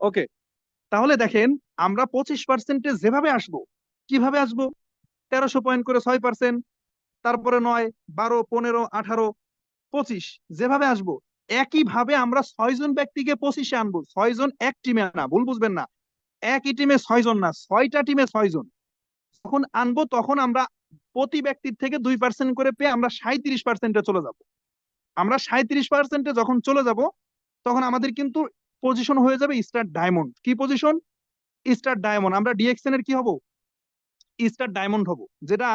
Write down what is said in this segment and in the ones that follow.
ওকে, তাহলে দেখেন আমরা 25% যেভাবে আসবো, কিভাবে আসবো? 1300 পয়েন্ট করে 6%, তারপরে 9, 12, 15, 18, 25, যেভাবে আসবো একইভাবে আমরা 6 জন ব্যক্তিকে 25-এ আনবো। 6 জন এক টিমে না, ভুল বুঝবেন না, একই টিমে 6 জন না, 6টা টিমে 6 জন যখন আনবো তখন আমরা প্রতি ব্যক্তির থেকে 2% করে পেয়ে আমরা 37%-এ চলে যাব। আমরা 37%-এ যখন চলে যাব তখন আমাদের কিন্তু পজিশন হয়ে যাবে স্টার ডায়মন্ড। কি পজিশন? Star diamond. আমরা ডিএক্সএন এর কি হব? স্টার ডায়মন্ড হব, যেটা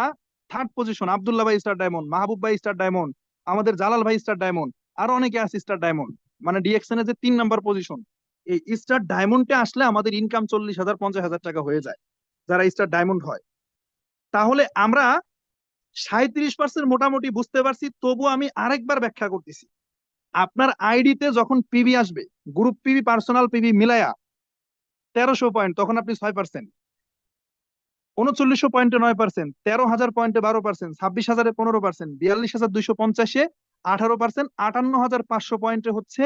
থার্ড পজিশন। আব্দুল্লাহ ভাই স্টার ডায়মন্ড, মাহবুব ভাই স্টার ডায়মন্ড, আমাদের জালাল ভাই স্টার ডায়মন্ড, আরো অনেকে আছে স্টার ডায়মন্ড। মানে ডিএক্সএন এর যে 3 নাম্বার পজিশন, এই স্টার ডায়মন্ডে আসলে আমাদের ইনকাম 40,000 50,000 টাকা হয়ে যায় যারা স্টার ডায়মন্ড হয়। তাহলে আমরা 37% মোটামুটি বুঝতে পারছি, তবু আমি আরেকবার ব্যাখ্যা করতেছি। আপনার আইডিতে যখন পিবি আসবে, গ্রুপ পিবি পার্সোনাল পিবি মিলায়া 1300 পয়েন্ট, তখন আপনি 6%। 3900 পয়েন্টে 9%, 13,000 পয়েন্টে 12%, 26,000-এ 15%, 42,250-এ 18%, 58,500 পয়েন্টে হচ্ছে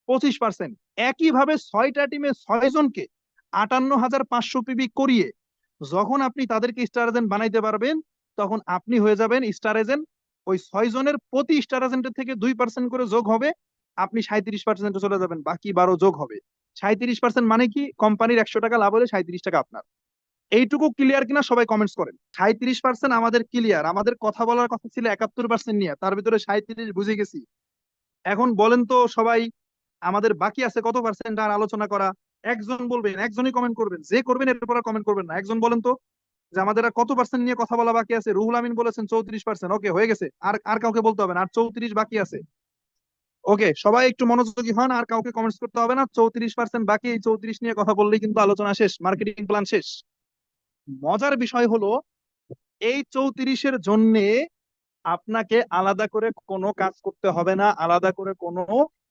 25%। একইভাবে 6টা টিমে 6 জনকে 58,500 পিবি করিয়ে যখন আপনি তাদেরকে স্টার এজেন্ট বানাইতে পারবেন, তখন আপনি হয়ে যাবেন স্টার এজেন্ট। ওই 6 জনের প্রতি স্টার এজেন্টের থেকে 2% করে যোগ হবে, আপনি 37%-এ চলে যাবেন, বাকি 12 যোগ হবে। 37% মানে কি? কোম্পানির 100 টাকা লাভ হলে 37 টাকা আপনার। এইটুকু ক্লিয়ার কিনা সবাই কমেন্টস করেন। 37% আমাদের ক্লিয়ার। আমাদের কথা বলার কথা ছিল 71% নিয়ে, তার ভিতরে 37 বুঝে গেছি। এখন বলেন তো সবাই, আমাদের বাকি আছে কত পার্সেন্ট আর আলোচনা করা? একজন বলবেন, একজনই কমেন্ট করবেন, যে করবেন এরপর আর কমেন্ট করবেন না। একজন বলেন তো যে আমাদের আর কত পার্সেন্ট নিয়ে কথা বলা বাকি আছে? রুহুল আমিন বলেছেন 34%। ওকে, হয়ে গেছে। আর আর কাউকে বলতে হবে না, আর 34 বাকি আছে। ওকে, সবাই একটু মনোযোগী হন, আর কাউকে কমেন্টস করতে হবে না। 34% বাকি, এই 34 নিয়ে কথা বললেই কিন্তু আলোচনা শেষ, মার্কেটিং প্ল্যান শেষ। মজার বিষয় হলো, এই 34-এর জন্য আপনাকে আলাদা করে কোনো কাজ করতে হবে না, আলাদা করে কোনো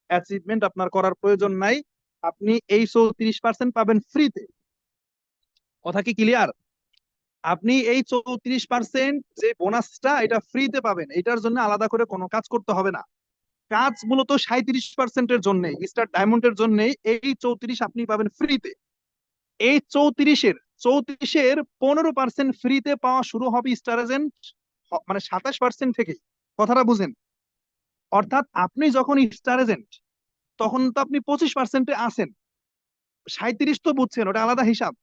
অ্যাচিভমেন্ট আপনার করার প্রয়োজন নাই। আপনি এই 34% পাবেন ফ্রিতে। কথা কি ক্লিয়ার? আপনি এই 34% যে বোনাসটা, এটা ফ্রিতে পাবেন। এটার জন্য আলাদা করে কোনো কাজ করতে হবে না। কাজ মূলত 37%-এর জন্য, স্টার ডায়মন্ডের জন্য। এই 34 আপনি পাবেন ফ্রিতে। এই 34-এর 15% ফ্রিতে পাওয়া শুরু হবে স্টার এজেন্ট, মানে 27% থেকে। কথাটা বুঝেন? অর্থাৎ আপনি যখন স্টার এজেন্ট, তখন তো আপনি 25%-এ আসেন। 37 তো বুঝছেন, ওটা আলাদা হিসাব।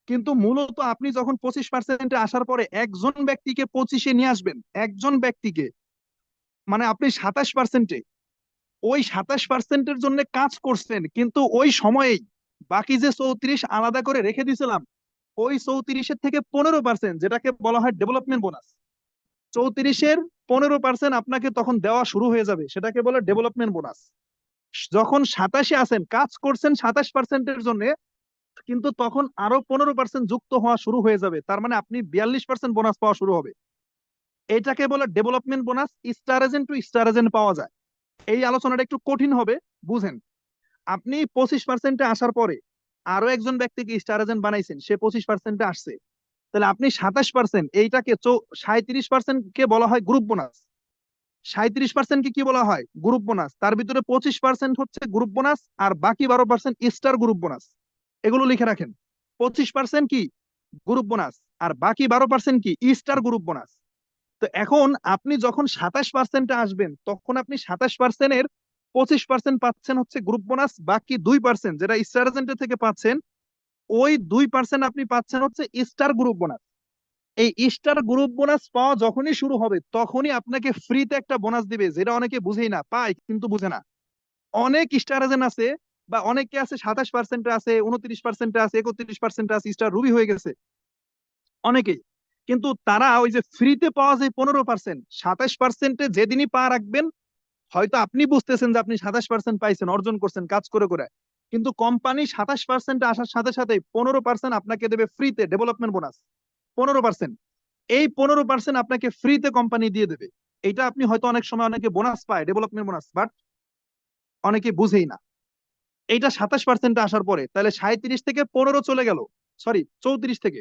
কিন্তু মূলত আপনি যখন 25%-এ আসার পরে একজন ব্যক্তিকে 25-এ নিয়ে আসবেন, একজন ব্যক্তিকে, মানে আপনি 27%-এ, ওই 27%-এর জন্য কাজ করছেন, কিন্তু ওই সময়েই বাকি যে 34 আলাদা করে রেখে দিয়েছিলাম, ওই 34-এর থেকে 15%, যেটাকে বলা হয় ডেভেলপমেন্ট বোনাস, 34-এর 15% আপনাকে তখন দেওয়া শুরু হয়ে যাবে, সেটাকে বলে ডেভেলপমেন্ট বোনাস। যখন 27-এ আসেন, কাজ করছেন 27%-এর জন্য, কিন্তু তখন আরো 15% যুক্ত হওয়া শুরু হয়ে যাবে, তার মানে আপনি 42% বোনাস পাওয়া শুরু হবে। এটাকে বলে development bonus. Star agent to star agent পাওয়া যায়। এই আলোচনাটা একটু কঠিন হবে, বুঝেন। আপনি 25%-এ আসার পরে আরো একজন ব্যক্তিকে স্টার এজেন্ট বানাইছেন, সে 25%-এ আসছে, তাহলে আপনি 27%, এইটাকে 37% কে বলা হয় গ্রুপ বোনাস। 37% কে কি বলা হয়? Group bonus. তার ভিতরে 25% হচ্ছে গ্রুপ বোনাস, আর বাকি 12% স্টার গ্রুপ বোনাস। এগুলো লিখে রাখেন। 25% কি? Group bonus. আর বাকি 12% কি? Star group bonus. তো এখন আপনি যখন 27%-এ আসবেন, তখন আপনি 27%-এর 25% পাচ্ছেন হচ্ছে গ্রুপ বোনাস, বাকি 2% যেটা স্টার এজেন্টের থেকে পাচ্ছেন, ওই 2% আপনি পাচ্ছেন হচ্ছে স্টার গ্রুপ বোনাস। এই স্টার গ্রুপ বোনাস পাওয়া যখনই শুরু হবে, তখনই আপনাকে ফ্রিতে একটা বোনাস দিবে, যেটা অনেকে বুঝেই না, পায় কিন্তু বুঝে না। অনেক স্টার এজেন্ট আছে, বা অনেকে আছে 27%-এ আছে, 29%-এ আছে, 31%-এ আছে, স্টার রুবি হয়ে গেছে অনেকেই। কিন্তু তারা ওই যে ফ্রিতে পাওয়া যায় 15%, 27%-এ যেদিনই পা রাখবেন, হয়তো আপনি বুঝতেছেন যে আপনি 27% পাইছেন, অর্জন করছেন কাজ করে করে, কিন্তু কোম্পানি 27%-এ আসার সাথে সাথে 15% আপনাকে দেবে ফ্রিতে ডেভেলপমেন্ট বোনাস। 15%, এই 15% আপনাকে ফ্রিতে কোম্পানি দিয়ে দেবে। এটা আপনি হয়তো অনেক সময়, অনেকে বোনাস পায় ডেভেলপমেন্ট বোনাস, বাট অনেকে বুঝেই না। এইটা 27%-এ আসার পরে তাহলে 37 থেকে 15 চলে গেল, সরি 34 থেকে।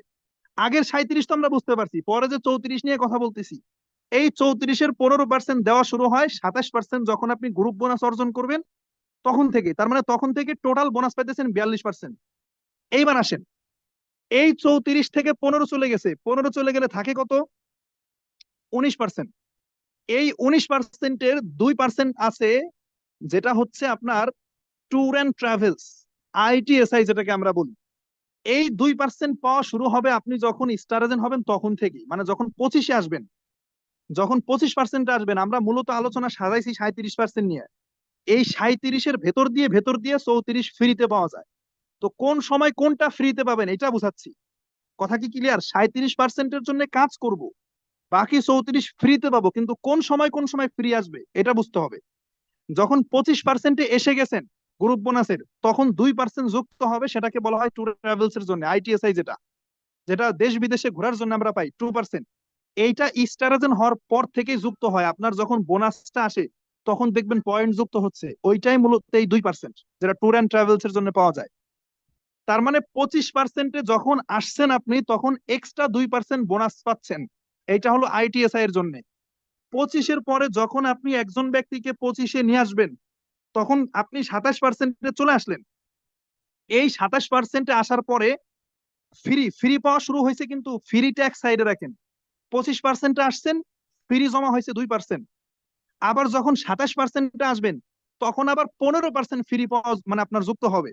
আগের 37 তো আমরা বুঝতে পারছি, পরে যে 34 নিয়ে কথা বলতেছি, এই 34-এর 15% দেওয়া শুরু হয় 27% যখন আপনি গ্রুপ বোনাস অর্জন করবেন, তখন থেকে, তার মানে তখন থেকে টোটাল বোনাস পাইতেছেন 42%। এইবার আসেন, এই 34 থেকে 15 চলে গেছে, 15 চলে গেলে থাকে কত? 19%। এই 19%-এর 2% আছে যেটা হচ্ছে আপনার ট্যুর অ্যান্ড ট্রাভেলস, আইটিএসআই যেটাকে আমরা বলি। এই 2% পাওয়া শুরু হবে আপনি যখন স্টার এজেন্ট হবেন তখন থেকেই, মানে যখন 25-এ আসবেন, যখন 25% আসবেন। আমরা মূলত আলোচনা সাজাইছি 37% নিয়ে। এই 37-এর ভেতর দিয়ে 34 ফ্রিতে পাওয়া যায়। তো কোন সময় কোনটা ফ্রিতে পাবেন এটা বুঝাচ্ছি। কথা কি ক্লিয়ার? 37%-এর জন্য কাজ করব, বাকি 34 ফ্রিতে পাবো, কিন্তু কোন সময় ফ্রি আসবে এটা বুঝতে হবে। যখন 25%-এ এসে গেছেন গ্রুপ বোনাসের, তখন 2% যুক্ত হবে, সেটাকে বলা হয় ট্যুর ট্রাভেলস এর জন্য, আইটিএসআই, যেটা যেটা দেশ বিদেশে ঘোরার জন্য আমরা পাই 2%। এইটা স্টার এজেন্ট হওয়ার পর থেকেই যুক্ত হয়। আপনার যখন বোনাসটা আসে তখন দেখবেন পয়েন্ট যুক্ত হচ্ছে, ওইটাই মূলত এই 2%, যেটা ট্যুর অ্যান্ড ট্রাভেলস এর জন্য পাওয়া যায়। তার মানে 25%-এ যখন আসছেন আপনি, তখন এক্সট্রা 2% বোনাস পাচ্ছেন। এইটা হলো আইটিএসআই এর জন্য। 25-এর পরে যখন আপনি একজন ব্যক্তিকে 25-এ নিয়ে আসবেন, তখন আপনি 27%-এ চলে আসলেন। এই 27%-এ আসার পরে ফ্রি পাওয়া শুরু হয়েছে, কিন্তু ফ্রি ট্যাক্স সাইডে রাখেন। 25%-এ আসছেন, ফ্রি জমা হয়েছে 2%। আবার যখন 27%-এ আসবেন, তখন আবার 15% ফ্রি পাওয়া মানে আপনার যুক্ত হবে।